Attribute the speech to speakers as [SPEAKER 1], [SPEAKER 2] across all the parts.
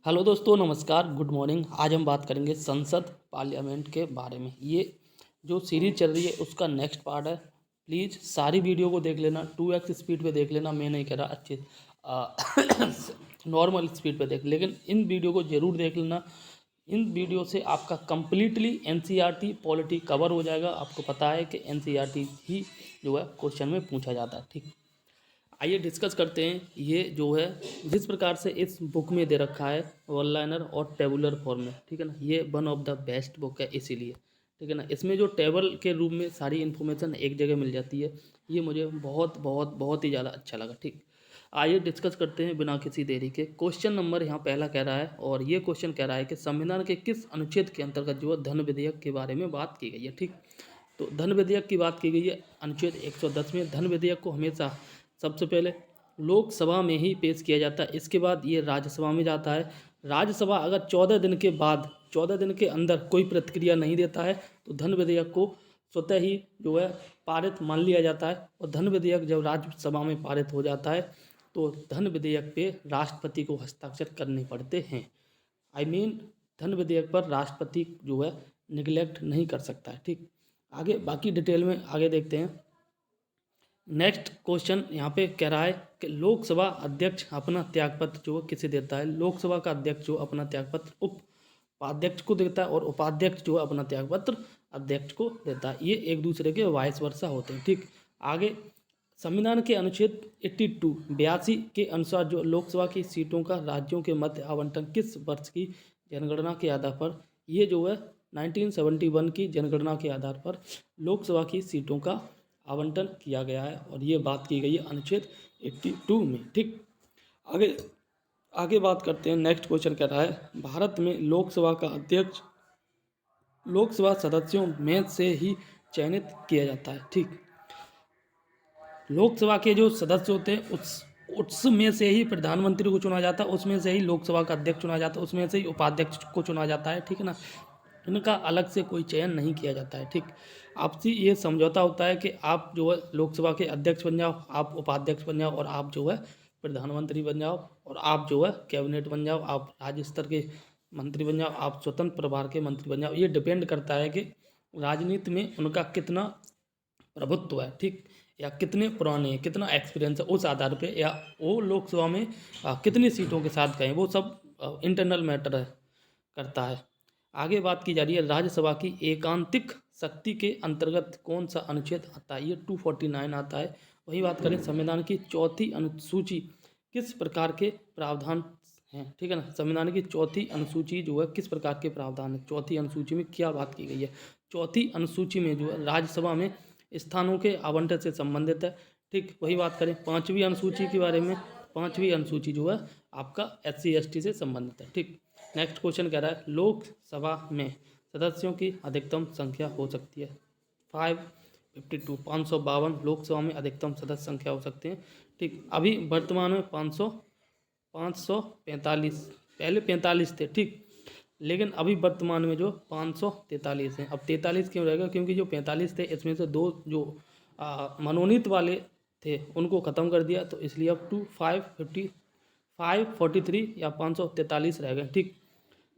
[SPEAKER 1] Hello दोस्तों, नमस्कार, good morning. आज हम बात करेंगे संसद पार्लियामेंट के बारे में। ये जो सीरीज चल रही है उसका नेक्स्ट पार्ट है। प्लीज़ सारी वीडियो को देख लेना, 2x स्पीड पे देख लेना। मैं नहीं कह रहा अच्छे नॉर्मल स्पीड पे देख, लेकिन इन वीडियो को ज़रूर देख लेना। इन वीडियो से आपका कंप्लीटली एनसीईआरटी पॉलिटी कवर हो जाएगा। आपको पता है कि एनसीईआरटी ही जो है क्वेश्चन में पूछा जाता है। ठीक, आइए डिस्कस करते हैं। ये जो है जिस प्रकार से इस बुक में दे रखा है वन लाइनर और टेबुलर फॉर्म में, ठीक है ना, ये one of the best book है इसीलिए, ठीक है ना। इसमें जो टेबल के रूप में सारी इन्फॉर्मेशन एक जगह मिल जाती है, ये मुझे बहुत बहुत बहुत ही ज़्यादा अच्छा लगा। ठीक, आइए डिस्कस करते हैं बिना किसी देरी के। क्वेश्चन नंबर यहाँ पहला कह रहा है, और ये क्वेश्चन कह रहा है कि संविधान के किस अनुच्छेद के अंतर्गत जो है धन विधेयक के बारे में बात की गई है। ठीक, तो धन विधेयक की बात की गई है अनुच्छेद 110 में। धन विधेयक को हमेशा सबसे पहले लोकसभा में ही पेश किया जाता है, इसके बाद ये राज्यसभा में जाता है। राज्यसभा अगर 14 दिन के बाद 14 दिन के अंदर कोई प्रतिक्रिया नहीं देता है तो धन विधेयक को स्वतः ही जो है पारित मान लिया जाता है। और धन विधेयक जब राज्यसभा में पारित हो जाता है तो धन विधेयक पे राष्ट्रपति को हस्ताक्षर करने पड़ते हैं। धन विधेयक पर राष्ट्रपति जो है निगलेक्ट नहीं कर सकता है। ठीक, आगे बाकी डिटेल में आगे देखते हैं। नेक्स्ट क्वेश्चन यहाँ पे कह रहा है कि लोकसभा अध्यक्ष अपना त्यागपत्र जो है किसे देता है। लोकसभा का अध्यक्ष जो अपना त्यागपत्र उपाध्यक्ष को देता है, और उपाध्यक्ष जो है अपना त्यागपत्र अध्यक्ष को देता है। ये एक दूसरे के वाइस वर्सा होते हैं। ठीक, आगे संविधान के अनुच्छेद 82 के अनुसार जो लोकसभा की सीटों का राज्यों के मध्य आवंटन किस वर्ष की जनगणना के आधार पर, ये जो है 1971 की जनगणना के आधार पर लोकसभा की सीटों का आवंटन किया गया है, और ये बात की गई है अनुच्छेद 82 में। ठीक, आगे आगे बात करते हैं। नेक्स्ट क्वेश्चन कह रहा है भारत में लोकसभा का अध्यक्ष लोकसभा सदस्यों में से ही चयनित किया जाता है। ठीक, लोकसभा के जो सदस्य होते हैं उसमें से ही प्रधानमंत्री को चुना जाता है, उसमें से ही लोकसभा का अध्यक्ष चुना जाता है, उसमें से ही उपाध्यक्ष को चुना जाता है। ठीक है ना, इनका अलग से कोई चयन नहीं किया जाता है। ठीक, आपसी ये समझौता होता है कि आप जो है लोकसभा के अध्यक्ष बन जाओ, आप उपाध्यक्ष बन जाओ, और आप जो है प्रधानमंत्री बन जाओ, और आप जो है कैबिनेट बन जाओ, आप राज्य स्तर के मंत्री बन जाओ, आप स्वतंत्र प्रभार के मंत्री बन जाओ। ये डिपेंड करता है कि राजनीति में उनका कितना प्रभुत्व है। ठीक, या कितने पुराने हैं, कितना एक्सपीरियंस है, उस आधार पे, या वो लोकसभा में कितनी सीटों के साथ गए, वो सब इंटरनल मैटर है करता है। आगे बात की जा रही है राज्यसभा की एकांतिक शक्ति के अंतर्गत कौन सा अनुच्छेद आता है। ये 249 आता है। वही बात करें संविधान की चौथी अनुसूची किस प्रकार के प्रावधान हैं। ठीक है ना, संविधान की चौथी अनुसूची जो है किस प्रकार के प्रावधान है। चौथी अनुसूची में क्या बात की गई है। चौथी अनुसूची में जो है राज्यसभा में स्थानों के आवंटन से संबंधित है। ठीक, वही बात करें पाँचवीं अनुसूची के बारे में। पाँचवीं अनुसूची जो है आपका SC ST से संबंधित है। ठीक, नेक्स्ट क्वेश्चन कह रहा है लोकसभा में सदस्यों की अधिकतम संख्या हो सकती है 552 552 लोकसभा में अधिकतम सदस्य संख्या हो सकते हैं। ठीक, अभी वर्तमान में 545, पहले 45 थे। ठीक, लेकिन अभी वर्तमान में जो 543 हैं। अब 43 क्यों रहेगा, क्योंकि जो 45 थे इसमें से दो जो मनोनीत वाले थे उनको ख़त्म कर दिया, तो इसलिए अब 543 या 543 रह गए। ठीक,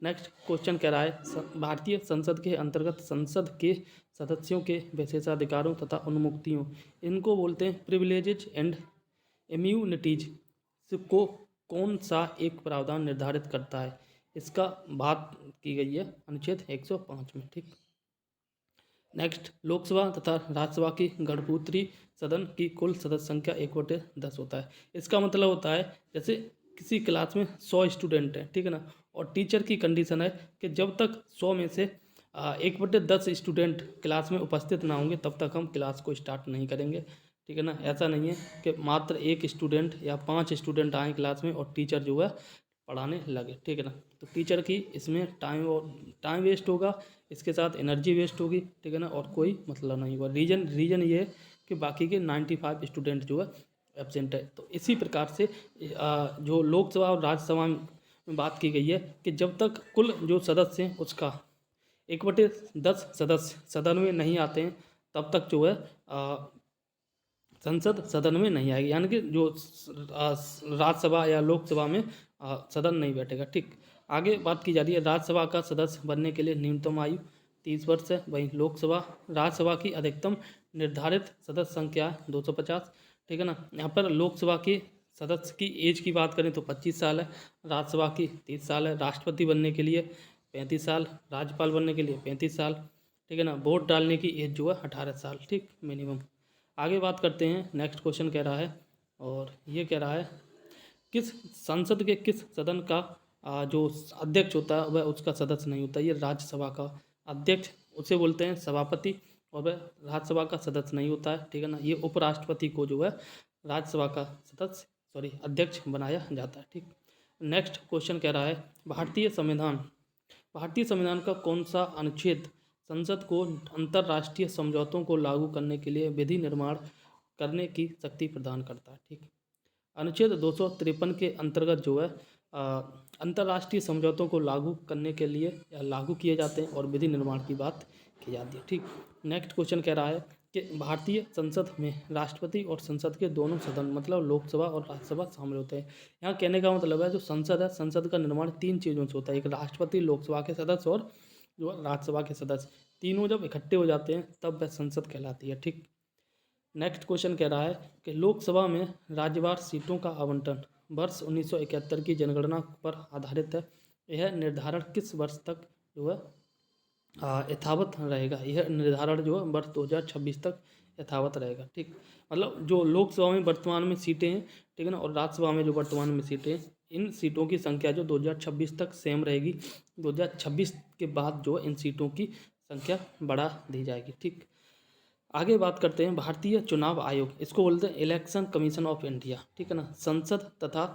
[SPEAKER 1] नेक्स्ट क्वेश्चन कह रहा है भारतीय संसद के अंतर्गत संसद के सदस्यों के विशेषाधिकारों तथा उन्मुक्तियों, इनको बोलते हैं प्रिविलेजेज एंड इम्यूनिटीज, को कौन सा एक प्रावधान निर्धारित करता है। इसका बात की गई है अनुच्छेद 105 में। ठीक, नेक्स्ट लोकसभा तथा राज्यसभा की गणपूत्री सदन की कुल सदस्य संख्या 1/10 होता है। इसका मतलब होता है जैसे किसी क्लास में 100 स्टूडेंट हैं, ठीक है ना, और टीचर की कंडीशन है कि जब तक 100 में से 1/10 स्टूडेंट क्लास में उपस्थित ना होंगे तब तक हम क्लास को स्टार्ट नहीं करेंगे। ठीक है ना, ऐसा नहीं है कि मात्र एक स्टूडेंट या 5 स्टूडेंट आए क्लास में और टीचर जो है पढ़ाने लगे। ठीक है ना, तो टीचर की इसमें टाइम वेस्ट होगा, इसके साथ एनर्जी वेस्ट होगी। ठीक है ना, और कोई मतलब नहीं होगा। रीज़न ये है कि बाकी के 95 स्टूडेंट जो है एब्सेंट है। तो इसी प्रकार से जो लोकसभा और राज्यसभा में बात की गई है कि जब तक कुल जो सदस्य हैं उसका 1/10 सदस्य सदन में नहीं आते हैं तब तक जो है संसद सदन में नहीं आएगी, यानी कि जो राज्यसभा या लोकसभा में सदन नहीं बैठेगा। ठीक, आगे बात की जा रही है राज्यसभा का सदस्य बनने के लिए न्यूनतम आयु 30 वर्ष है। वहीं राज्यसभा की अधिकतम निर्धारित सदस्य संख्या है 250, ठीक है ना। यहाँ पर लोकसभा की सदस्य की एज की बात करें तो 25 साल है, राज्यसभा की 30 साल है, राष्ट्रपति बनने के लिए 35 साल, राज्यपाल बनने के लिए 35 साल, ठीक है ना। वोट डालने की एज जो है 18 साल, ठीक, मिनिमम। आगे बात करते हैं, नेक्स्ट क्वेश्चन कह रहा है, और ये कह रहा है किस संसद के किस सदन का जो अध्यक्ष होता है वह उसका सदस्य नहीं होता। ये राज्यसभा का अध्यक्ष उसे बोलते हैं सभापति, और वह राज्यसभा का सदस्य नहीं होता है, ठीक है ना। ये उपराष्ट्रपति को जो है राज्यसभा का अध्यक्ष बनाया जाता है, ठीक। नेक्स्ट क्वेश्चन कह रहा है भारतीय संविधान का कौन सा अनुच्छेद संसद को अंतर्राष्ट्रीय समझौतों को लागू करने के लिए विधि निर्माण करने की शक्ति प्रदान करता है, ठीक। अनुच्छेद 253 के अंतर्गत जो है अंतर्राष्ट्रीय समझौतों को लागू करने के लिए या लागू किए जाते हैं और विधि निर्माण की बात की जाती है, ठीक। नेक्स्ट क्वेश्चन कह रहा है कि भारतीय संसद में राष्ट्रपति और संसद के दोनों सदन मतलब लोकसभा और राज्यसभा शामिल होते हैं। यहाँ कहने का मतलब है जो संसद है, संसद का निर्माण 3 चीज़ों से होता है, एक राष्ट्रपति, लोकसभा के सदस्य और जो है राज्यसभा के सदस्य। तीनों जब इकट्ठे हो जाते हैं तब वह संसद कहलाती है, ठीक। नेक्स्ट क्वेश्चन कह रहा है कि लोकसभा में राज्यवार सीटों का आवंटन वर्ष 1971 की जनगणना पर आधारित है। यह निर्धारण किस वर्ष तक जो है यथावत रहेगा। यह निर्धारण जो है वर्ष 2026 तक यथावत रहेगा, ठीक। मतलब जो लोकसभा में वर्तमान में सीटें हैं, ठीक है ना, और राज्यसभा में जो वर्तमान में सीटें हैं, इन सीटों की संख्या जो 2026 तक सेम रहेगी। 2026 के बाद जो इन सीटों की संख्या बढ़ा दी जाएगी, ठीक। आगे बात करते हैं भारतीय चुनाव आयोग, इसको बोलते हैं इलेक्शन कमीशन ऑफ इंडिया, ठीक है ना। संसद तथा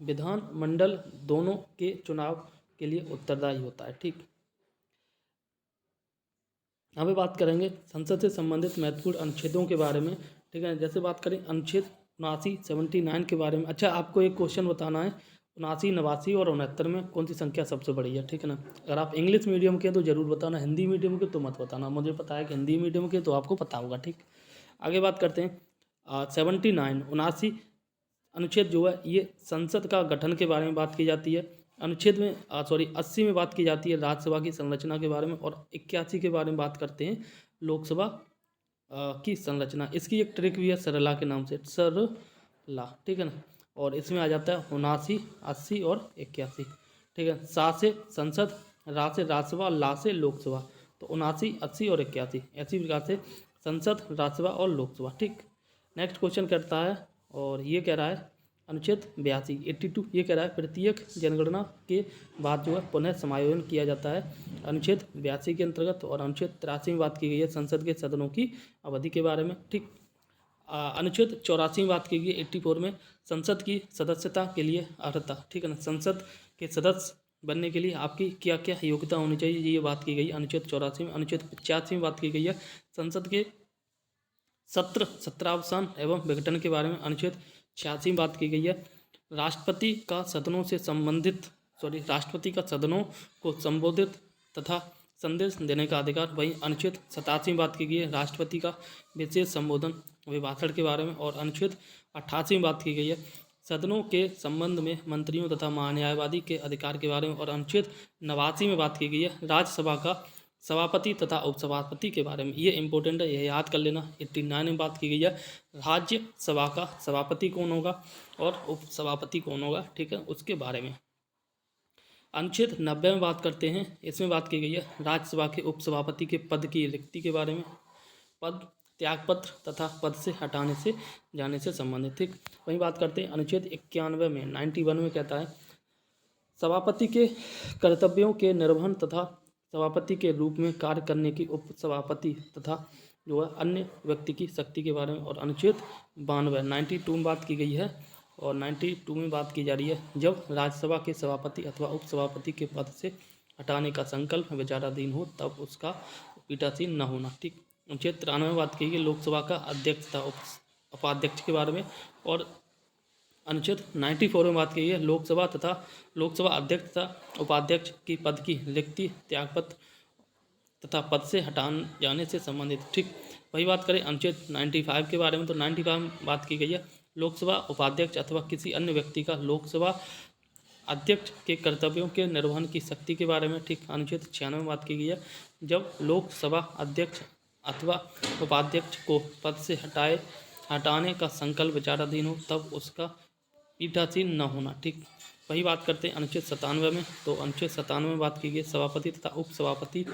[SPEAKER 1] विधान मंडल दोनों के चुनाव के लिए उत्तरदायी होता है, ठीक। अभी बात करेंगे संसद से संबंधित महत्वपूर्ण अनुच्छेदों के बारे में, ठीक है। जैसे बात करें अनुच्छेद 79 79 के बारे में। अच्छा, आपको एक क्वेश्चन बताना है, 79, 89 और 69 में कौन सी संख्या सबसे बड़ी है, ठीक है ना। अगर आप इंग्लिश मीडियम के तो जरूर बताना, हिंदी मीडियम के तो मत बताना। मुझे पता है कि हिंदी मीडियम के तो आपको पता होगा, ठीक। आगे बात करते हैं 79 79 अनुच्छेद जो है ये संसद का गठन के बारे में बात की जाती है। अनुच्छेद में 80 में बात की जाती है राज्यसभा की संरचना के बारे में, और 81 के बारे में बात करते हैं लोकसभा की संरचना। इसकी एक ट्रिक भी है सरला के नाम से, सरला, ठीक है ना। और इसमें आ जाता है 79, 80 और 81, ठीक है। सा से संसद, रा से राज्यसभा, ला से लोकसभा, तो 79, 80 और 81 ऐसी प्रकार से संसद, राज्यसभा और लोकसभा, ठीक। नेक्स्ट क्वेश्चन करता है, और ये कह रहा है अनुच्छेद 82 82, ये कह रहा है प्रत्येक जनगणना के बाद जो है पुनः समायोजन किया जाता है अनुच्छेद 82 के अंतर्गत। और अनुच्छेद 83 में बात की गई है संसद के सदनों की अवधि के बारे में, ठीक। अनुच्छेद 84 में बात की गई है 84 में संसद की सदस्यता के लिए अर्हता, ठीक है ना। संसद के सदस्य बनने के लिए आपकी क्या क्या योग्यता होनी चाहिए, ये बात की गई अनुच्छेद 84 में। अनुच्छेद 85 में बात की गई है संसद के सत्रावसान एवं विघटन के बारे में। अनुच्छेद 86 में बात की गई है राष्ट्रपति का सदनों को संबोधित तथा संदेश देने का अधिकार। वहीं अनुच्छेद 87 में बात की गई है राष्ट्रपति का विशेष संबोधन अभिभाषण के बारे में। और अनुच्छेद 88 में बात की गई है सदनों के संबंध में मंत्रियों तथा महान्यायवादी के अधिकार के बारे में। और अनुच्छेद 89 में बात की गई है राज्यसभा का सभापति तथा उपसभापति के बारे में। ये इंपॉर्टेंट है, यह याद कर लेना। 89 में बात की गई है राज्यसभा का सभापति कौन होगा और उपसभापति कौन होगा, ठीक है, उसके बारे में। अनुच्छेद 90 में बात करते हैं, इसमें बात की गई है राज्यसभा के उपसभापति के पद की रिक्ति के बारे में, पद त्यागपत्र तथा पद से हटाने से जाने से संबंधित, ठीक। वहीं बात करते हैं अनुच्छेद 91 में 91 में कहता है सभापति के कर्तव्यों के निर्वहन तथा सभापति के रूप में कार्य करने की उपसभापति तथा जो है अन्य व्यक्ति की शक्ति के बारे में। और अनुच्छेद 92 में बात की गई है, और 92 में बात की जा रही है जब राज्यसभा के सभापति अथवा उपसभापति के पद से हटाने का संकल्प विचाराधीन हो तब उसका पीठासीन न होना, ठीक। अनुच्छेद 93 में बात की गई लोकसभा का अध्यक्ष तथा उपाध्यक्ष के बारे में। और अनुच्छेद 94 में बात की है लोकसभा अध्यक्ष तथा उपाध्यक्ष की पद की रिक्ति त्यागपत्र तथा पद से हटाने जाने से संबंधित, ठीक। वही बात करें अनुच्छेद 95 के बारे में, तो 95 में बात की गई है लोकसभा उपाध्यक्ष अथवा किसी अन्य व्यक्ति का लोकसभा अध्यक्ष के कर्तव्यों के निर्वहन की शक्ति के बारे में, ठीक, अनुच्छेद 96 में बात की गई है। जब लोकसभा अध्यक्ष अथवा उपाध्यक्ष को पद से हटाने का संकल्प विचाराधीन हो तब उसका पीठासीन न होना, ठीक। वही बात करते हैं अनुच्छेद 97 में। तो अनुच्छेद 97 में बात की गई सभापति तथा उपसभापति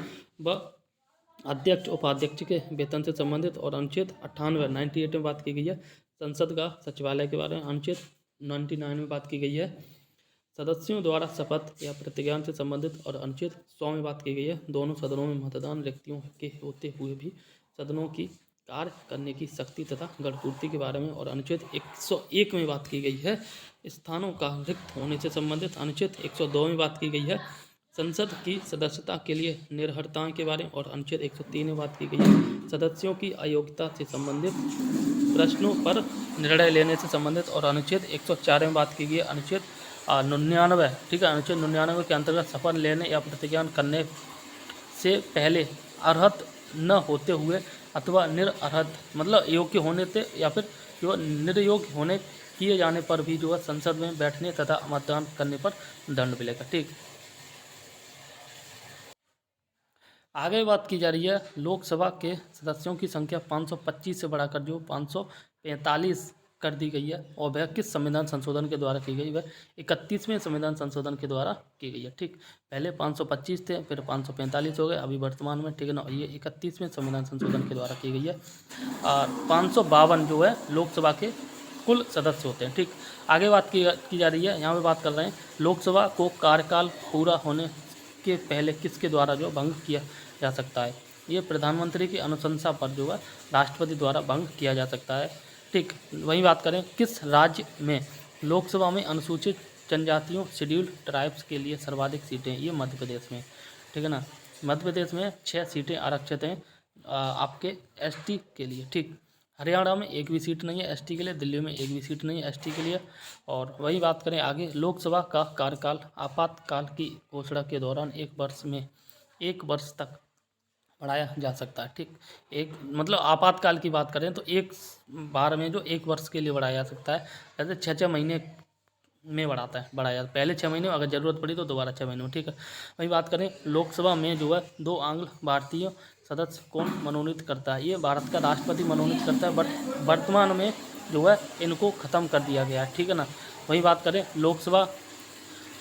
[SPEAKER 1] व अध्यक्ष उपाध्यक्ष के वेतन से संबंधित। और अनुच्छेद 98 में बात की गई है संसद का सचिवालय के बारे में। अनुच्छेद 99 में बात की गई है सदस्यों द्वारा शपथ या प्रतिज्ञान से संबंधित। और अनुच्छेद 100 में बात की गई है दोनों सदनों में मतदान व्यक्तियों के होते हुए भी सदनों की कार्य करने की शक्ति तथा गणपूर्ति के बारे में। और अनुच्छेद 101 में बात की गई है स्थानों का रिक्त होने से संबंधित। अनुच्छेद 102 में बात की गई है संसद की सदस्यता के लिए निर्भरताएं के बारे में। और अनुच्छेद 103 में बात की गई है सदस्यों की अयोग्यता से संबंधित प्रश्नों पर निर्णय लेने से संबंधित। और अनुच्छेद 104 में बात की गई है अनुच्छेद 99, ठीक है, अनुच्छेद 99 के अंतर्गत शपथ लेने या प्रतिज्ञान करने से पहले अर्हत न होते हुए अथवा निरअर्हत मतलब योग्य होने से या फिर जो निर्योग्य होने किए जाने पर भी जो है संसद में बैठने तथा मतदान करने पर दंड मिलेगा, ठीक। आगे बात की जा रही है लोकसभा के सदस्यों की संख्या 525 से बढ़ाकर जो 545 कर दी गई है। और वह किस संविधान संशोधन के द्वारा की गई? वह 31वें संविधान संशोधन के द्वारा की गई है, ठीक। पहले 525 थे, फिर 545 हो गए अभी वर्तमान में, ठीक है ना। ये 31वें संविधान संशोधन के द्वारा की गई है। 552 जो है लोकसभा के कुल सदस्य होते हैं, ठीक। आगे बात की जा रही है, यहाँ पे बात कर रहे हैं लोकसभा को कार्यकाल पूरा होने के पहले किसके द्वारा जो भंग किया जा सकता है? ये प्रधानमंत्री की अनुशंसा पर जो है राष्ट्रपति द्वारा भंग किया जा सकता है, ठीक। वही बात करें किस राज्य में लोकसभा में अनुसूचित जनजातियों शेड्यूल्ड ट्राइब्स के लिए सर्वाधिक सीटें? ये मध्य प्रदेश में, ठीक है ना। मध्य प्रदेश में 6 सीटें आरक्षित हैं आपके एसटी के लिए, ठीक। हरियाणा में एक भी सीट नहीं है एसटी के लिए, दिल्ली में एक भी सीट नहीं है एसटी के लिए। और वही बात करें आगे लोकसभा का कार्यकाल आपातकाल की घोषणा के दौरान 1 वर्ष तक बढ़ाया जा सकता है, ठीक। एक मतलब आपातकाल की बात करें तो एक बार में जो 1 वर्ष के लिए बढ़ाया जा सकता है। जैसे 6 महीने में बढ़ाया जाता है। पहले 6 महीने में अगर ज़रूरत पड़ी तो दोबारा 6 महीने में, ठीक है। वही बात करें लोकसभा में जो है 2 आंग्ल भारतीय सदस्य कौन मनोनीत करता है? ये भारत का राष्ट्रपति मनोनीत करता है, बट वर्तमान में जो है इनको ख़त्म कर दिया गया है, ठीक है ना। वही बात करें लोकसभा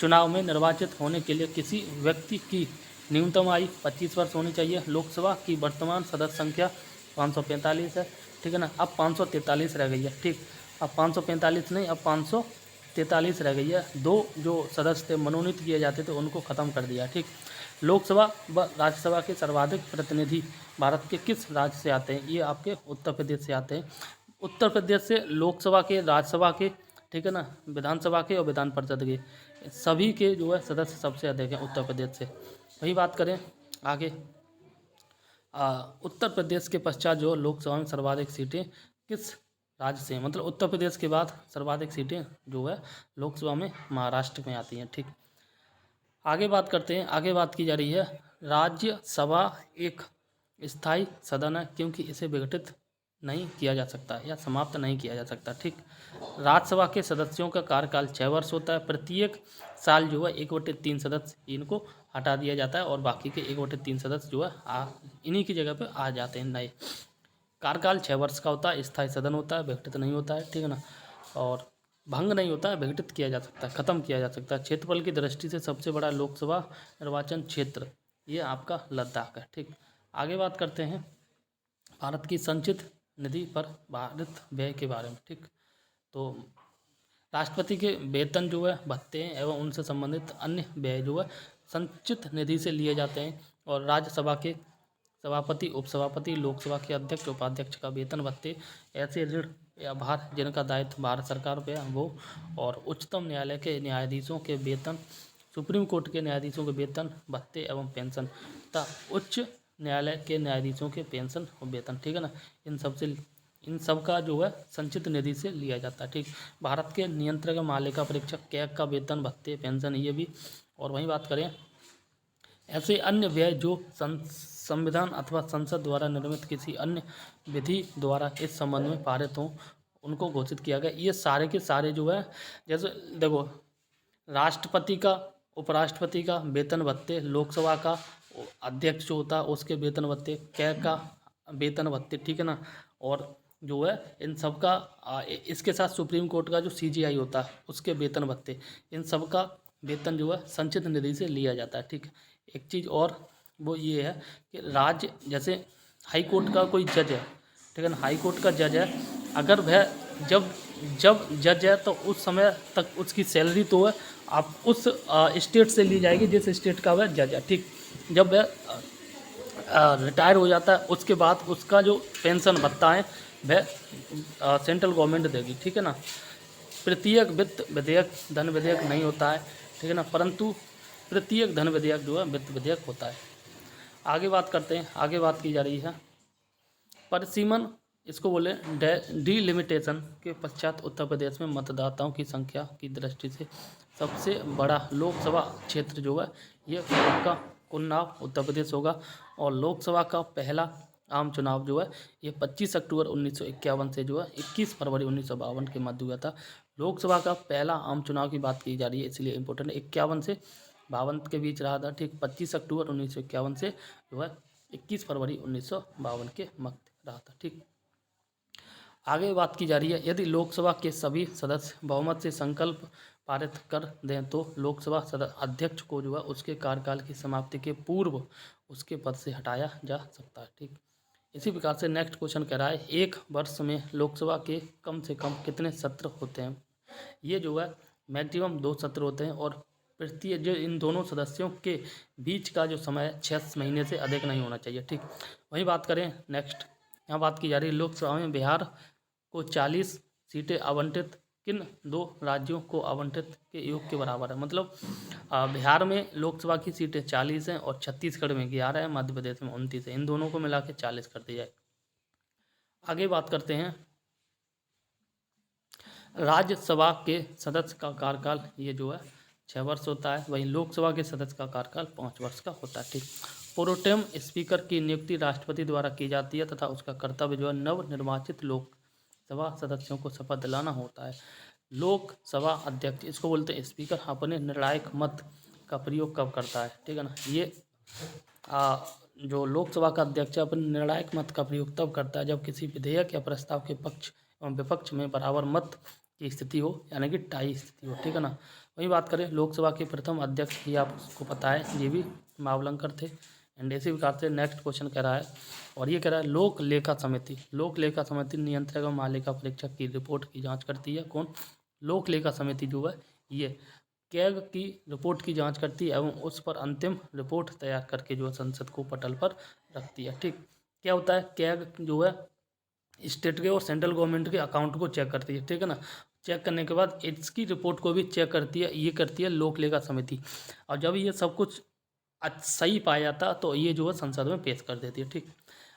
[SPEAKER 1] चुनाव में निर्वाचित होने के लिए किसी व्यक्ति की न्यूनतम आयु 25 वर्ष होनी चाहिए। लोकसभा की वर्तमान सदस्य संख्या 545 है, ठीक है ना। अब 543 रह गई है, ठीक। अब 545 नहीं, अब 543 रह गई है। 2 जो सदस्य थे मनोनीत किए जाते थे उनको ख़त्म कर दिया, ठीक। लोकसभा व राज्यसभा के सर्वाधिक प्रतिनिधि भारत के किस राज्य से आते हैं? ये आपके उत्तर प्रदेश से आते हैं। उत्तर प्रदेश से लोकसभा के, राज्यसभा के, ठीक है ना, विधानसभा के और विधान परिषद के सभी के जो है सदस्य सबसे अधिक हैं उत्तर प्रदेश से। वही बात करें आगे उत्तर प्रदेश के पश्चात जो लोकसभा में सर्वाधिक सीटें किस राज्य से हैं? मतलब उत्तर प्रदेश के बाद सर्वाधिक सीटें जो है लोकसभा में महाराष्ट्र में आती हैं, ठीक। आगे बात करते हैं, आगे बात की जा रही है राज्यसभा एक स्थायी सदन है क्योंकि इसे विघटित नहीं किया जा सकता या समाप्त नहीं किया जा सकता, ठीक। राज्यसभा के सदस्यों का कार्यकाल 6 वर्ष होता है। प्रत्येक साल जो है 1/3 सदस्य इनको हटा दिया जाता है और बाकी के 1/3 सदस्य जो है इन्हीं की जगह पे आ जाते हैं नए। कार्यकाल 6 वर्ष का होता है, स्थायी सदन होता है, विघटित नहीं होता है, ठीक है ना। और भंग नहीं होता है, विघटित किया जा सकता है, ख़त्म किया जा सकता है। क्षेत्रफल की दृष्टि से सबसे बड़ा लोकसभा निर्वाचन क्षेत्र ये आपका लद्दाख है, ठीक। आगे बात करते हैं भारत की संचित निधि पर भारित व्यय के बारे में, ठीक। तो राष्ट्रपति के वेतन जो है भत्ते एवं उनसे संबंधित अन्य व्यय जो है संचित निधि से लिए जाते हैं। और राज्यसभा के सभापति, उपसभापति, लोकसभा के अध्यक्ष, उपाध्यक्ष का वेतन भत्ते, ऐसे ऋण या भार जिनका दायित्व भारत सरकार पे है वो, और उच्चतम न्यायालय के न्यायाधीशों के वेतन, सुप्रीम कोर्ट के न्यायाधीशों के वेतन भत्ते एवं पेंशन तथा उच्च न्यायालय के न्यायाधीशों के पेंशन और वेतन, ठीक है ना। इन सब का जो है संचित निधि से लिया जाता है, ठीक। भारत के नियंत्रक मालिका परीक्षक कैग का वेतन भत्ते पेंशन ये भी। और वहीं बात करें ऐसे अन्य व्यय जो संविधान अथवा संसद द्वारा निर्मित किसी अन्य विधि द्वारा इस संबंध में पारित हों उनको घोषित किया गया। ये सारे के सारे जो है जैसे देखो राष्ट्रपति का, उपराष्ट्रपति का वेतन भत्ते, लोकसभा का अध्यक्ष जो होता है उसके वेतन भत्ते, कै का वेतन भत्ते, ठीक है ना। और जो है इन सब का इसके साथ सुप्रीम कोर्ट का जो CJI होता है उसके वेतन भत्ते, इन सब का वेतन जो है संचित निधि से लिया जाता है, ठीक है। एक चीज़ और वो ये है कि राज्य, जैसे हाई कोर्ट का कोई जज है, ठीक है ना, हाई कोर्ट का जज है, अगर वह जब जब जज है तो उस समय तक उसकी सैलरी तो है आप उस स्टेट से ली जाएगी जिस स्टेट का वह जज है, ठीक। जब वह रिटायर हो जाता है उसके बाद उसका जो पेंशन भत्ता है वह सेंट्रल गवर्नमेंट देगी, ठीक है ना। प्रत्येक वित्त विधेयक धन विधेयक नहीं होता है, ठीक है ना, परंतु प्रत्येक धन विधेयक जो है वित्त विधेयक होता है। आगे बात करते हैं, आगे बात की जा रही है परिसीमन, इसको बोले डिलिमिटेशन के पश्चात उत्तर प्रदेश में मतदाताओं की संख्या की दृष्टि से सबसे बड़ा लोकसभा क्षेत्र जो है ये आपका उन्नाव उत्तर प्रदेश होगा। और लोकसभा का पहला आम चुनाव जो है ये 25 अक्टूबर 1951 से जो है 21 फरवरी 1952 के मध्य हुआ था। लोकसभा का पहला आम चुनाव की बात की जा रही है, इसलिए इम्पोर्टेंट 51 से 52 के बीच रहा था, ठीक। 25 अक्टूबर 1951 से जो है 21 फरवरी 1952 के मध्य रहा था, ठीक। आगे बात की जा रही है, यदि लोकसभा के सभी सदस्य बहुमत से संकल्प पारित कर दें तो लोकसभा अध्यक्ष को जो है उसके कार्यकाल की समाप्ति के पूर्व उसके पद से हटाया जा सकता है, ठीक। इसी प्रकार से नेक्स्ट क्वेश्चन कह रहा है, एक वर्ष में लोकसभा के कम से कम कितने सत्र होते हैं। ये जो है मैक्सिमम 2 सत्र होते हैं और प्रत्येक जो इन दोनों सदस्यों के बीच का जो समय है 6 महीने से अधिक नहीं होना चाहिए, ठीक। वहीं बात करें नेक्स्ट, यहाँ बात की जा रही है लोकसभा में बिहार को 40 सीटें आवंटित किन 2 राज्यों को आवंटित के योग के बराबर है। मतलब बिहार में लोकसभा की सीटें 40 हैं और छत्तीसगढ़ में 11 है, मध्य प्रदेश में 29 है, इन दोनों को मिला के 40 कर दिया जाए। आगे बात करते हैं राज्यसभा के सदस्य का कार्यकाल, ये जो है 6 वर्ष होता है, वहीं लोकसभा के सदस्य का कार्यकाल 5 वर्ष का होता है, ठीक। प्रोटेम स्पीकर की नियुक्ति राष्ट्रपति द्वारा की जाती है तथा उसका कर्तव्य जो है नवनिर्वाचित लोकसभा सदस्यों को शपथ दिलाना होता है। लोकसभा अध्यक्ष, इसको बोलते हैं स्पीकर, अपने निर्णायक मत का प्रयोग कब करता है, ठीक है ना। ये जो लोकसभा का अध्यक्ष है अपने निर्णायक मत का प्रयोग तब करता है जब किसी विधेयक या प्रस्ताव के पक्ष एवं विपक्ष में बराबर मत की स्थिति हो, यानी कि टाई स्थिति हो, ठीक है ना। वही बात करें लोकसभा के प्रथम अध्यक्ष, ये आपको पता है ये भी मावलंकर थे। एंड इसी प्रकार से नेक्स्ट क्वेश्चन कह रहा है, और ये कह रहा है लोक लेखा समिति, लोक लेखा समिति नियंत्रक एवं महालेखा परीक्षक की रिपोर्ट की जांच करती है। कौन? लोक लेखा समिति जो है ये कैग की रिपोर्ट की जांच करती है एवं उस पर अंतिम रिपोर्ट तैयार करके जो है संसद को पटल पर रखती है, ठीक। क्या होता है, कैग जो है स्टेट के और सेंट्रल गवर्नमेंट के अकाउंट को चेक करती है, ठीक है ना। चेक करने के बाद इसकी रिपोर्ट को भी चेक करती है, ये करती है लोक लेखा समिति। और जब ये सब कुछ सही पाया जाता तो ये जो है संसद में पेश कर देती है, ठीक।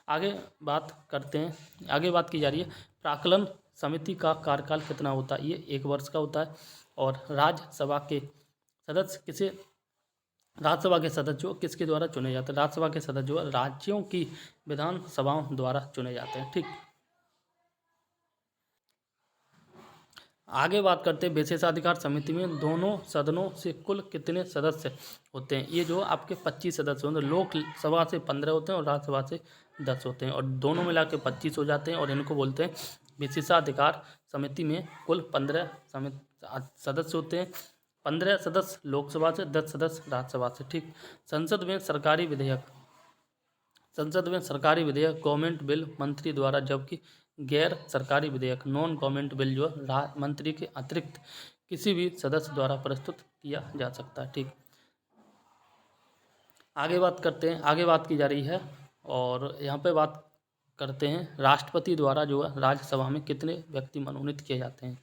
[SPEAKER 1] आगे बात करते हैं, आगे बात की जा रही है प्राक्कलन समिति का कार्यकाल कितना होता है। ये 1 वर्ष का होता है। और राज्यसभा के सदस्य जो किसके द्वारा चुने जाते हैं। राज्यसभा के सदस्य जो है राज्यों की विधानसभाओं द्वारा चुने जाते हैं, ठीक। आगे बात करते हैं विशेषाधिकार समिति में दोनों सदनों से कुल कितने सदस्य होते हैं। ये जो आपके 25 सदस्य होते हैं, लोकसभा से 15 होते हैं और राज्यसभा से 10 होते हैं, और दोनों मिला के 25 हो जाते हैं। और इनको बोलते हैं विशेषाधिकार समिति में कुल 15 सदस्य होते हैं, 15 सदस्य लोकसभा से, 10 सदस्य राज्यसभा से, ठीक। संसद में सरकारी विधेयक गवर्नमेंट बिल मंत्री द्वारा, जबकि गैर सरकारी विधेयक नॉन गवर्नमेंट बिल जो मंत्री के अतिरिक्त किसी भी सदस्य द्वारा प्रस्तुत किया जा सकता है, ठीक। आगे बात करते हैं, आगे बात की जा रही है और यहाँ पे बात करते हैं राष्ट्रपति द्वारा जो है राज्यसभा में कितने व्यक्ति मनोनीत किए जाते हैं।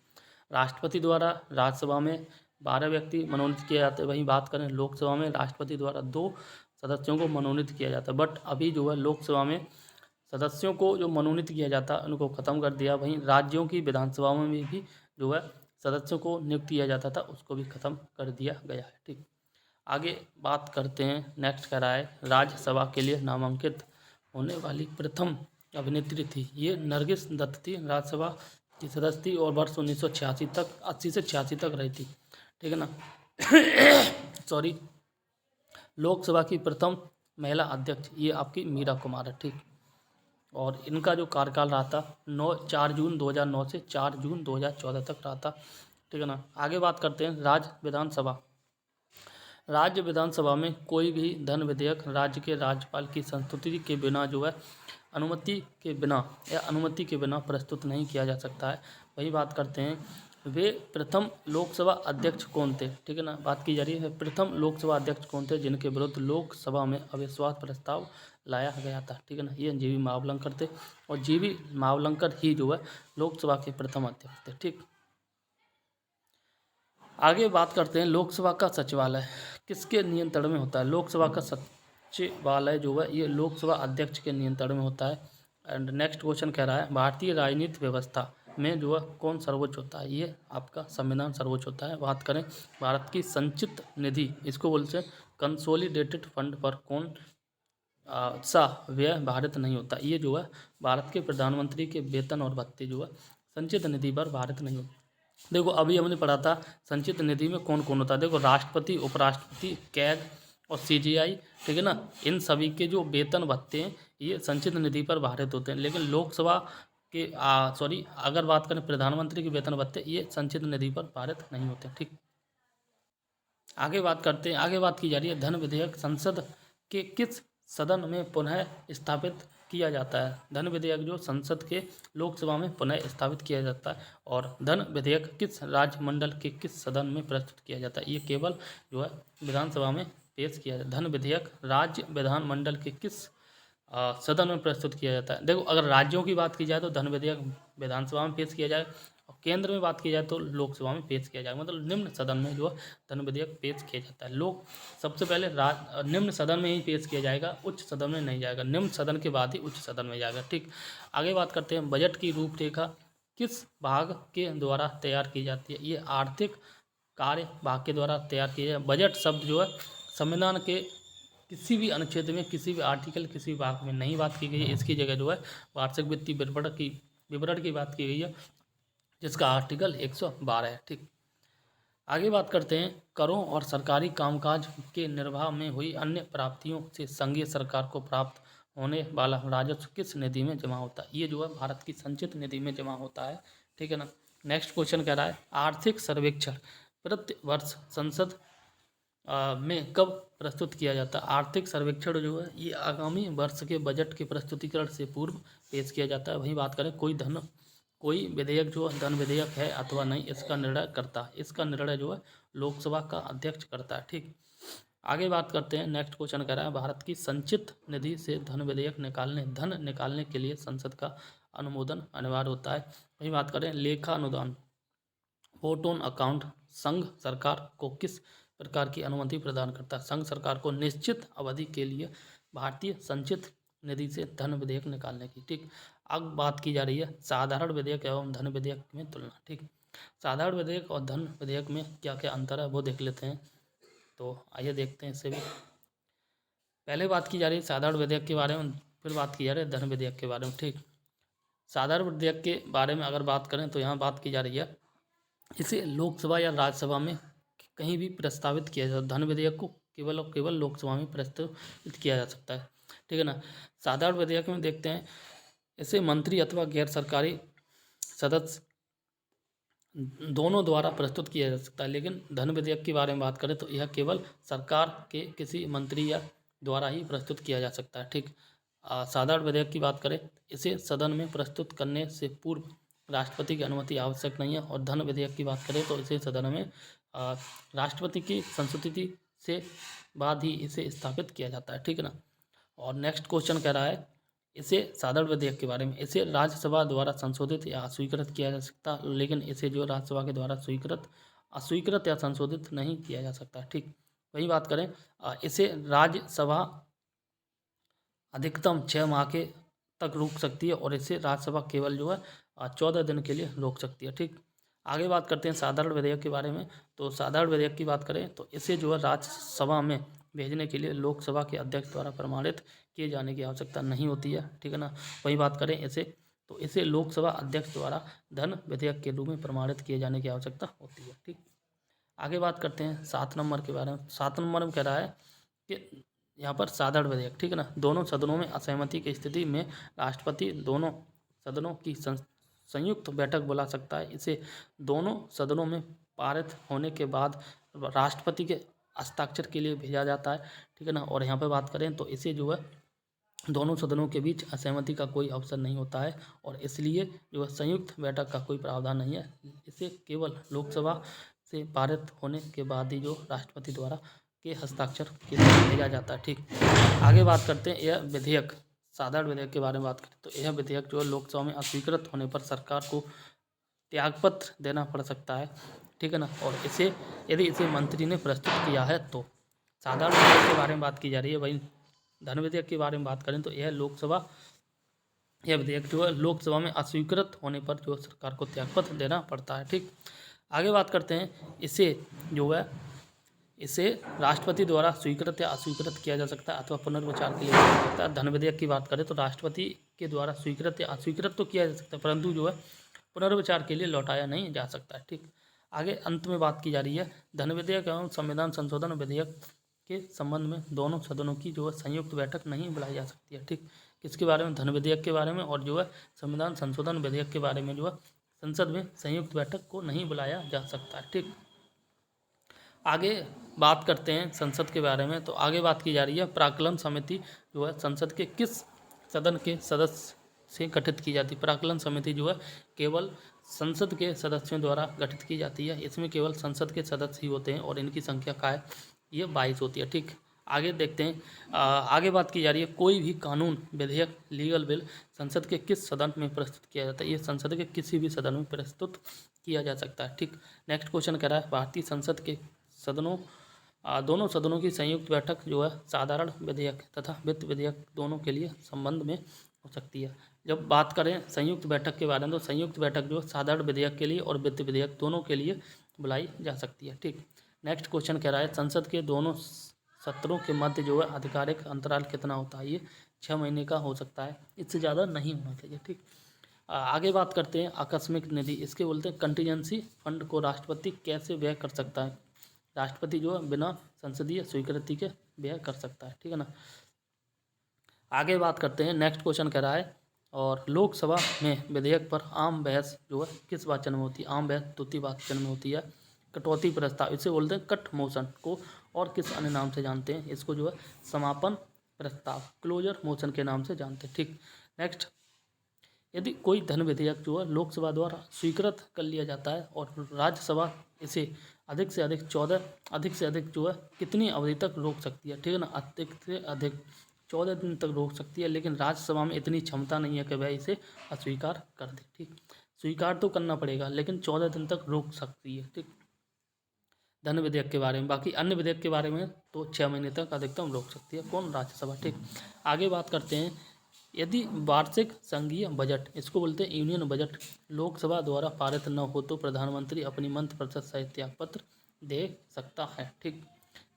[SPEAKER 1] राष्ट्रपति द्वारा राज्यसभा में 12 व्यक्ति मनोनीत किए जाते हैं। वहीं बात करें लोकसभा में राष्ट्रपति द्वारा 2 सदस्यों को मनोनीत किया जाता है। बट अभी जो है लोकसभा में सदस्यों को जो मनोनीत किया जाता है उनको ख़त्म कर दिया। वहीं राज्यों की विधानसभाओं में भी जो है सदस्यों को नियुक्त किया जाता था, उसको भी ख़त्म कर दिया गया है, ठीक। आगे बात करते हैं, नेक्स्ट कह रहा है राज्यसभा के लिए नामांकित होने वाली प्रथम अभिनेत्री थी। ये नरगिस दत्त थी, राज्यसभा की सदस्य थी और वर्ष 1986 तक 80 से 86 तक रही थी, ठीक है ना। सॉरी, लोकसभा की प्रथम महिला अध्यक्ष ये आपकी मीरा कुमार है। ठीक, और इनका जो कार्यकाल रहा था 4 जून 2009 से 4 जून 2014 तक रहा था। ठीक है ना। आगे बात करते हैं राज्य विधानसभा। राज्य विधानसभा में कोई भी धन विधेयक राज्य के राज्यपाल की संस्तुति के बिना जो है अनुमति के बिना प्रस्तुत नहीं किया जा सकता है। वही बात करते हैं वे प्रथम लोकसभा अध्यक्ष कौन थे। ठीक है ना। बात की जा रही है प्रथम लोकसभा अध्यक्ष कौन थे जिनके विरुद्ध लोकसभा में अविश्वास प्रस्ताव लाया गया था। ठीक है ना। ये जीवी मावलंकर थे और जीवी मावलंकर ही जो है लोकसभा के प्रथम अध्यक्ष थे। ठीक, आगे बात करते हैं लोकसभा का सचिवालय किसके नियंत्रण में होता है। लोकसभा का सचिवालय जो है ये लोकसभा अध्यक्ष के नियंत्रण में होता है। एंड नेक्स्ट क्वेश्चन कह रहा है भारतीय राजनीति व्यवस्था में जो है कौन सर्वोच्च होता है। ये आपका संविधान सर्वोच्च होता है। बात करें भारत की संचित निधि, इसको बोलते हैं कंसोलिडेटेड फंड, पर कौन सा व्यय भारत नहीं होता। ये जो है भारत के प्रधानमंत्री के वेतन और भत्ते जो है संचित निधि पर भारत नहीं होता। देखो अभी हमने पढ़ा था संचित निधि में कौन कौन होता है। देखो राष्ट्रपति, उपराष्ट्रपति, कैग और सीजीआई। ठीक है ना। इन सभी के जो वेतन भत्ते हैं ये संचित निधि पर भारत होते हैं। लेकिन लोकसभा के अगर बात करें प्रधानमंत्री के वेतन भत्ते ये संचित निधि पर भारत नहीं होते हैं। ठीक, आगे बात करते हैं। आगे बात की जा रही है धन विधेयक संसद के किस सदन में पुनः स्थापित किया जाता है। धन विधेयक जो संसद के लोकसभा में पुनः स्थापित किया जाता है और धन विधेयक किस राज्यमंडल के किस सदन में प्रस्तुत किया जाता है। ये केवल जो है विधानसभा में पेश किया जाता है। धन विधेयक राज्य विधानमंडल के किस सदन में प्रस्तुत किया जाता है। देखो अगर राज्यों की बात की जाए तो धन विधेयक विधानसभा में पेश किया जाए और केंद्र में बात की जाए तो लोकसभा में पेश किया जाए। मतलब निम्न सदन में जो है धन विधेयक पेश किया जाता है। लोग सबसे पहले निम्न सदन में ही पेश किया जाएगा, उच्च सदन में नहीं जाएगा। निम्न सदन के बाद ही उच्च सदन में जाएगा। ठीक, आगे बात करते हैं बजट की रूपरेखा किस भाग के द्वारा तैयार की जाती है। ये आर्थिक कार्य भाग के द्वारा तैयार किया जाए। बजट शब्द जो है संविधान के किसी भी अनुच्छेद में, किसी भी आर्टिकल, किसी भाग में नहीं बात की गई है। इसकी जगह जो है वार्षिक वित्तीय विवरण की बात की गई है जिसका आर्टिकल 112 है। ठीक, आगे बात करते हैं करों और सरकारी कामकाज के निर्वाह में हुई अन्य प्राप्तियों से संघीय सरकार को प्राप्त होने वाला राजस्व किस निधि में जमा होता है। ये जो है भारत की संचित निधि में जमा होता है। ठीक है ना। नेक्स्ट क्वेश्चन कह रहा है आर्थिक सर्वेक्षण प्रति वर्ष संसद में कब प्रस्तुत किया जाता है। आर्थिक सर्वेक्षण जो है ये आगामी वर्ष के बजट के प्रस्तुतिकरण से पूर्व पेश किया जाता है। वहीं बात करें कोई विधेयक जो धन विधेयक है अथवा नहीं इसका निर्णय करता है। इसका निर्णय जो है लोकसभा का अध्यक्ष करता है। ठीक, आगे बात करते हैं। नेक्स्ट क्वेश्चन कह रहा है भारत की संचित निधि से धन निकालने के लिए संसद का अनुमोदन अनिवार्य होता है। वहीं बात करें लेखा अनुदान वोट ऑन अकाउंट संघ सरकार को किस प्रकार की अनुमति प्रदान करता है। संघ सरकार को निश्चित अवधि के लिए भारतीय संचित निधि से धन विधेयक निकालने की। ठीक, अब बात की जा रही है साधारण विधेयक एवं धन विधेयक में तुलना। ठीक, साधारण विधेयक और धन विधेयक में क्या क्या अंतर है वो देख लेते हैं। तो आइए देखते हैं इससे भी। पहले बात की जा रही है साधारण विधेयक के बारे में, फिर बात की जा रही है धन विधेयक के बारे में। ठीक, साधारण विधेयक के बारे में अगर बात करें तो यहाँ बात की जा रही है इसे लोकसभा या राज्यसभा में कहीं भी प्रस्तावित किया जाए। धन विधेयक को केवल और केवल लोकसभा में प्रस्तावित किया जा सकता है। ठीक है ना। साधारण विधेयक में देखते हैं इसे मंत्री अथवा गैर सरकारी सदस्य दोनों द्वारा प्रस्तुत किया जा सकता है। लेकिन धन विधेयक के बारे में बात करें तो यह केवल सरकार के किसी मंत्री या द्वारा ही प्रस्तुत किया जा सकता है। ठीक, साधारण विधेयक की बात करें इसे सदन में प्रस्तुत करने से पूर्व राष्ट्रपति की अनुमति आवश्यक नहीं है। और धन विधेयक की बात करें तो इसे सदन में राष्ट्रपति की संस्तुति से बाद ही इसे स्थापित किया जाता है। ठीक है ना। और नेक्स्ट क्वेश्चन कह रहा है इसे साधारण विधेयक के बारे में इसे राज्यसभा द्वारा संशोधित या अस्वीकृत किया जा सकता, लेकिन इसे जो राज्यसभा के द्वारा अस्वीकृत या संशोधित नहीं किया जा सकता। ठीक, वही बात करें इसे राज्यसभा अधिकतम 6 माह के तक रोक सकती है और इसे राज्यसभा केवल जो है 14 दिन के लिए रोक सकती है। ठीक, आगे बात करते हैं साधारण विधेयक के बारे में। तो साधारण विधेयक की बात करें तो इसे जो है राज्यसभा में भेजने के लिए लोकसभा के अध्यक्ष द्वारा प्रमाणित किए जाने की आवश्यकता नहीं होती है। ठीक है ना। वही बात करें इसे लोकसभा अध्यक्ष द्वारा धन विधेयक के रूप में प्रमाणित किए जाने की आवश्यकता होती है। ठीक, आगे बात करते हैं 7 नंबर के बारे में। 7 नंबर में कह रहा है कि यहाँ पर साधारण विधेयक, ठीक है ना, दोनों सदनों में असहमति की स्थिति में राष्ट्रपति दोनों सदनों की संयुक्त बैठक बुला सकता है। इसे दोनों सदनों में पारित होने के बाद राष्ट्रपति के हस्ताक्षर के लिए भेजा जाता है, ठीक है ना। और यहाँ पे बात करें तो इसे जो है दोनों सदनों के बीच असहमति का कोई अवसर नहीं होता है और इसलिए जो है संयुक्त बैठक का कोई प्रावधान नहीं है। इसे केवल लोकसभा से पारित होने के बाद ही जो राष्ट्रपति द्वारा के हस्ताक्षर के लिए भेजा जाता है, ठीक। आगे बात करते हैं यह विधेयक, साधारण विधेयक के बारे में बात करें तो यह विधेयक जो है लोकसभा में अस्वीकृत होने पर सरकार को त्यागपत्र देना पड़ सकता है, ठीक है ना। और इसे यदि इसे मंत्री ने प्रस्तुत किया है तो साधारण विधेयक के बारे में बात की जा रही है। वहीं धन विधेयक के बारे में बात करें तो यह विधेयक जो है लोकसभा में अस्वीकृत होने पर जो सरकार को त्यागपत्र देना पड़ता है, ठीक। आगे बात करते हैं इसे राष्ट्रपति द्वारा स्वीकृत या अस्वीकृत किया जा सकता है अथवा पुनर्विचार के लिए किया जा सकता है। धन विधेयक की बात करें तो राष्ट्रपति के द्वारा स्वीकृत या अस्वीकृत तो किया जा सकता है परंतु जो है पुनर्विचार के लिए लौटाया नहीं जा सकता है, ठीक। आगे अंत में बात की जा रही है धन विधेयक एवं संविधान संशोधन विधेयक के संबंध में दोनों सदनों की जो है संयुक्त बैठक नहीं बुलाई जा सकती है, ठीक। किसके बारे में? धन विधेयक के बारे में। और जो है संविधान संशोधन विधेयक के बारे में जो है संसद में संयुक्त बैठक को नहीं बुलाया जा सकता है, ठीक। आगे बात करते हैं संसद के बारे में। तो आगे बात की जा रही है प्राक्कलन समिति जो है संसद के किस सदन के सदस्य से गठित की जाती है। प्राक्कलन समिति जो है केवल संसद के सदस्यों द्वारा गठित की जाती है। इसमें केवल संसद के सदस्य ही होते हैं और इनकी संख्या का है ये 22 होती है, ठीक। आगे देखते हैं आगे बात की जा रही है कोई भी कानून, विधेयक, लीगल बिल संसद के किस सदन में प्रस्तुत किया जाता है। ये संसद के किसी भी सदन में प्रस्तुत किया जा सकता है, ठीक। नेक्स्ट क्वेश्चन कह रहा है भारतीय संसद के दोनों सदनों की संयुक्त बैठक जो है साधारण विधेयक तथा वित्त विधेयक दोनों के लिए संबंध में हो सकती है। जब बात करें संयुक्त बैठक के बारे में तो संयुक्त बैठक जो साधारण विधेयक के लिए और वित्त विधेयक दोनों के लिए बुलाई जा सकती है, ठीक। नेक्स्ट क्वेश्चन कह रहा है संसद के दोनों सत्रों के मध्य जो है आधिकारिक अंतराल कितना होता है। ये 6 महीने का हो सकता है, इससे ज़्यादा नहीं होना चाहिए, ठीक। आगे बात करते हैं आकस्मिक निधि, इसके बोलते हैं कंटीजेंसी फंड को राष्ट्रपति कैसे व्यय कर सकता है। राष्ट्रपति जो है बिना संसदीय स्वीकृति के व्यय कर सकता है, ठीक है ना। आगे बात करते हैं नेक्स्ट क्वेश्चन कह रहा है और लोकसभा में विधेयक पर आम बहस जो है किस वाचन में होती है। आम बहस द्वितीय वाचन में होती है। कटौती प्रस्ताव, इसे बोलते हैं कट मोशन को और किस अन्य नाम से जानते हैं। इसको जो है समापन प्रस्ताव, क्लोजर मोशन के नाम से जानते हैं, ठीक। नेक्स्ट, यदि कोई धन विधेयक जो है लोकसभा द्वारा स्वीकृत कर लिया जाता है और राज्यसभा इसे अधिक से अधिक जो है कितनी अवधि तक रोक सकती है, ठीक है ना। अधिक से अधिक 14 दिन तक रोक सकती है, लेकिन राज्यसभा में इतनी क्षमता नहीं है कि वह इसे अस्वीकार कर दे, ठीक। स्वीकार तो करना पड़ेगा लेकिन 14 दिन तक रोक सकती है, ठीक, धन विधेयक के बारे में। बाकी अन्य विधेयक के बारे में तो 6 महीने तक अधिकतम रोक सकती है कौन? राज्यसभा, ठीक। आगे बात करते हैं यदि वार्षिक संघीय बजट, इसको बोलते हैं यूनियन बजट, लोकसभा द्वारा पारित न हो तो प्रधानमंत्री अपनी मंत्रिपरिषद से त्यागपत्र दे सकता है, ठीक।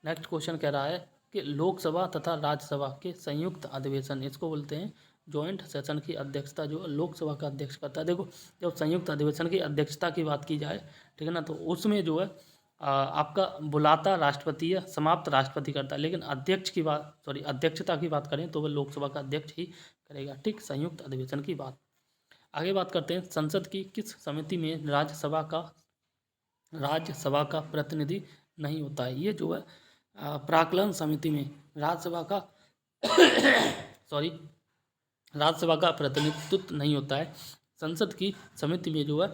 [SPEAKER 1] नेक्स्ट क्वेश्चन कह रहा है कि लोकसभा तथा राज्यसभा के संयुक्त अधिवेशन, इसको बोलते हैं जॉइंट सेशन की अध्यक्षता जो लोकसभा का अध्यक्ष करता है। देखो जब संयुक्त अधिवेशन की अध्यक्षता की बात की जाए, ठीक है ना, तो उसमें जो है आपका बुलाता राष्ट्रपति है, समाप्त राष्ट्रपति करता है, लेकिन अध्यक्षता की बात करें तो वह लोकसभा का अध्यक्ष ही करेगा, ठीक। संयुक्त अधिवेशन की बात। आगे बात करते हैं संसद की किस समिति में राज्यसभा का प्रतिनिधि नहीं होता है। ये जो है प्राक्कलन समिति में राज्यसभा का प्रतिनिधित्व नहीं होता है। संसद की समिति में जो है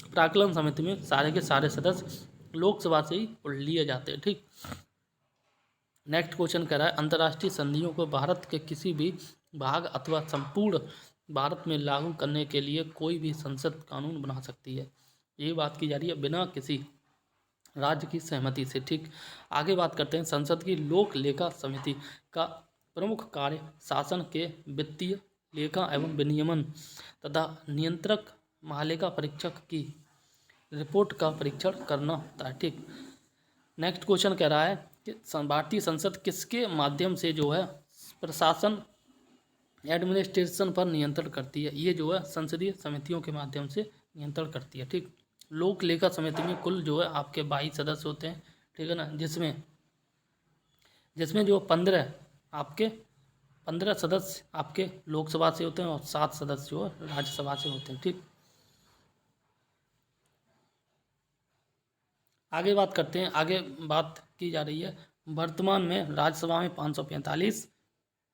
[SPEAKER 1] प्राक्कलन समिति में सारे के सारे सदस्य लोकसभा से ही लिए जाते हैं, ठीक। नेक्स्ट क्वेश्चन कह रहा है अंतर्राष्ट्रीय संधियों को भारत के किसी भी भाग अथवा संपूर्ण भारत में लागू करने के लिए कोई भी संसद कानून बना सकती है। ये बात की जा रही है बिना किसी राज्य की सहमति से, ठीक। आगे बात करते हैं संसद की लोक लेखा समिति का प्रमुख कार्य शासन के वित्तीय, लेखा एवं विनियमन तथा नियंत्रक महालेखा परीक्षक की रिपोर्ट का परीक्षण करना होता है, ठीक। नेक्स्ट क्वेश्चन कह रहा है कि भारतीय संसद किसके माध्यम से जो है प्रशासन, एडमिनिस्ट्रेशन पर नियंत्रण करती है। ये जो है संसदीय समितियों के माध्यम से नियंत्रण करती है, ठीक। लोक लेखा समिति में कुल जो है आपके 22 सदस्य होते हैं, ठीक है ना, जिसमें जो 15 सदस्य आपके लोकसभा से होते हैं और 7 सदस्य जो है राज्यसभा से होते हैं, ठीक। आगे बात करते हैं, आगे बात की जा रही है वर्तमान में राज्यसभा में 545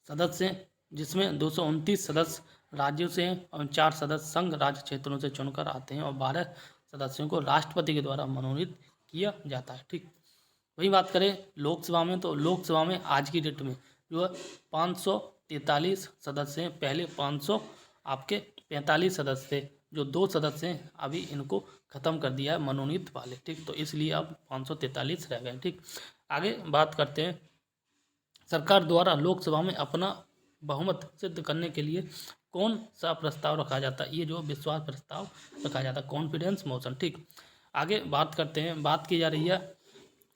[SPEAKER 1] सदस्य हैं, जिसमें 229 सदस्य राज्यों से हैं और 4 सदस्य संघ राज्य क्षेत्रों से चुनकर आते हैं और 12 सदस्यों को राष्ट्रपति के द्वारा मनोनीत किया जाता है, ठीक। वही बात करें लोकसभा में, तो लोकसभा में आज की डेट में जो है 543 सदस्य हैं। पहले 545 सदस्य थे, जो 2 सदस्य हैं अभी इनको ख़त्म कर दिया है मनोनीत वाले, ठीक। तो इसलिए अब 543 रह गए, ठीक। आगे बात करते हैं सरकार द्वारा लोकसभा में अपना बहुमत सिद्ध करने के लिए कौन सा प्रस्ताव रखा जाता है। ये जो विश्वास प्रस्ताव रखा जाता है, कॉन्फिडेंस मोशन, ठीक। आगे बात करते हैं, बात की जा रही है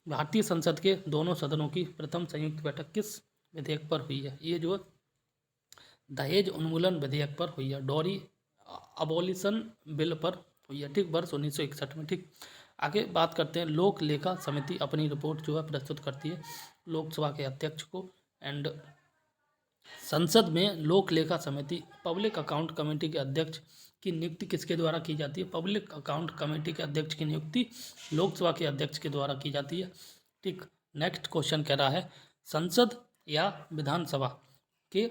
[SPEAKER 1] भारतीय संसद के दोनों सदनों की प्रथम संयुक्त बैठक किस विधेयक पर हुई है। ये जो दहेज उन्मूलन विधेयक पर हुई है, डॉरी अबॉलिशन बिल पर हुई है, ठीक, वर्ष 1961 में, ठीक। आगे बात करते हैं लोक लेखा समिति अपनी रिपोर्ट जो है प्रस्तुत करती है लोकसभा के अध्यक्ष को, एंड संसद में लोक लेखा समिति पब्लिक अकाउंट कमेटी के अध्यक्ष की नियुक्ति किसके द्वारा की जाती है। पब्लिक अकाउंट कमेटी के अध्यक्ष की नियुक्ति लोकसभा के अध्यक्ष के द्वारा की जाती है, ठीक। नेक्स्ट क्वेश्चन कह रहा है संसद या विधानसभा के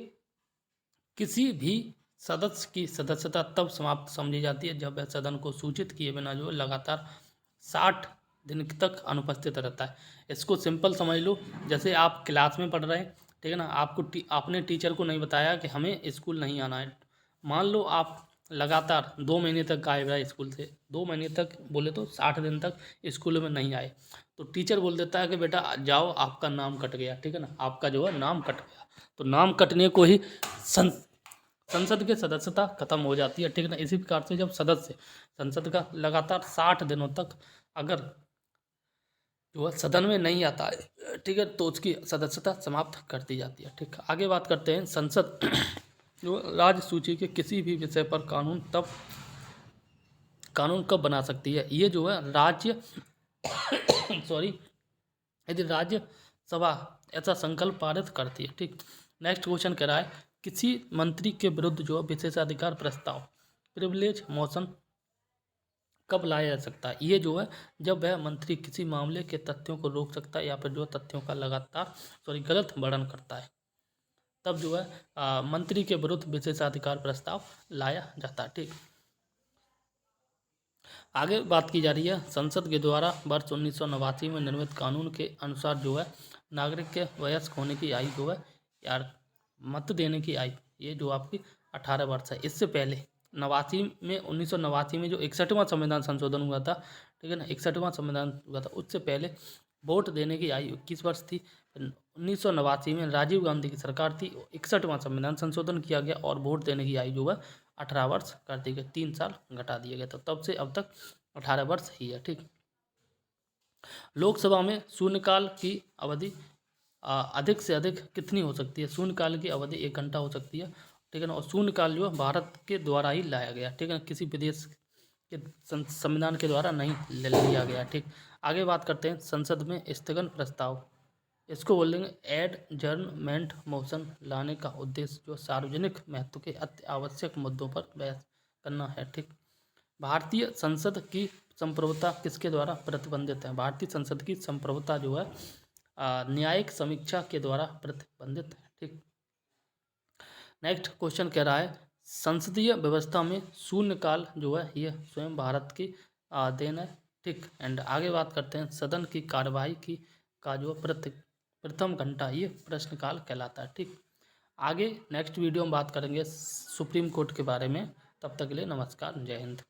[SPEAKER 1] किसी भी सदस्य की सदस्यता तब समाप्त समझी जाती है जब वह सदन को सूचित किए बिना जो लगातार 60 दिन तक अनुपस्थित रहता है। इसको सिंपल समझ लो, जैसे आप क्लास में पढ़ रहे हैं, ठीक है ना, आपने टीचर को नहीं बताया कि हमें स्कूल नहीं आना है। मान लो आप लगातार 2 महीने तक गायब रहे स्कूल से, 2 महीने तक बोले तो 60 दिन तक स्कूल में नहीं आए, तो टीचर बोल देता है कि बेटा जाओ आपका नाम कट गया, ठीक है ना, आपका जो है नाम कट गया। तो नाम कटने को ही संसद की सदस्यता खत्म हो जाती है, ठीक है ना। इसी प्रकार से जब सदस्य संसद का लगातार 60 दिनों तक अगर जो है सदन में नहीं आता है, ठीक है, तो उसकी सदस्यता समाप्त कर दी जाती है, ठीक। आगे बात करते हैं संसद जो राज्य सूची के किसी भी विषय पर कानून कब बना सकती है। ये जो है राज्य यदि राज्यसभा ऐसा संकल्प पारित करती है, ठीक। नेक्स्ट क्वेश्चन कह रहा है किसी मंत्री के विरुद्ध जो विशेषाधिकार प्रस्ताव प्रिविलेज मोशन कब लाया जा सकता है। ये जो है जब वह मंत्री किसी मामले के तथ्यों को रोक सकता है या फिर जो तथ्यों का गलत वर्णन करता है, तब जो है मंत्री के विरुद्ध विशेषाधिकार प्रस्ताव लाया जाता है, ठीक। आगे बात की जा रही है संसद के द्वारा वर्ष 1989 में निर्मित कानून के अनुसार जो है नागरिक के वयस्क होने की आयु जो है यार मत देने की आयु ये जो आपकी 18 वर्ष है। इससे पहले 1989 में जो 61वां संविधान संशोधन हुआ था, ठीक है ना, 61वां संविधान हुआ था, उससे पहले वोट देने की आयु 21 वर्ष थी। 1989 में राजीव गांधी की सरकार थी, 61वां संविधान संशोधन किया गया और वोट देने की आयु जो है 18 वर्ष कर दी गई, 3 साल घटा दिए गए, तो तब से अब तक 18 वर्ष ही है, ठीक। लोकसभा में शून्यकाल की अवधि अधिक से अधिक कितनी हो सकती है। शून्यकाल की अवधि 1 घंटा हो सकती है, ठीक है ना, और शून्यकाल जो है भारत के द्वारा ही लाया गया, ठीक है ना, किसी विदेश के संविधान के द्वारा नहीं ले लिया गया, ठीक। आगे बात करते हैं संसद में स्थगन प्रस्ताव, इसको बोलेंगे एडजर्नमेंट मोशन लाने का उद्देश्य जो सार्वजनिक महत्व के अति आवश्यक मुद्दों पर बहस करना है, ठीक। भारतीय संसद की संप्रभुता किसके द्वारा प्रतिबंधित है। भारतीय संसद की संप्रभुता जो है न्यायिक समीक्षा के द्वारा प्रतिबंधित है, ठीक। नेक्स्ट क्वेश्चन कह रहा है संसदीय व्यवस्था में शून्यकाल जो है ये स्वयं भारत की देन है, ठीक। एंड आगे बात करते हैं सदन की कार्यवाही की का जो प्रथम घंटा ये प्रश्नकाल कहलाता है, ठीक। आगे नेक्स्ट वीडियो में बात करेंगे सुप्रीम कोर्ट के बारे में। तब तक के लिए नमस्कार, जय हिंद।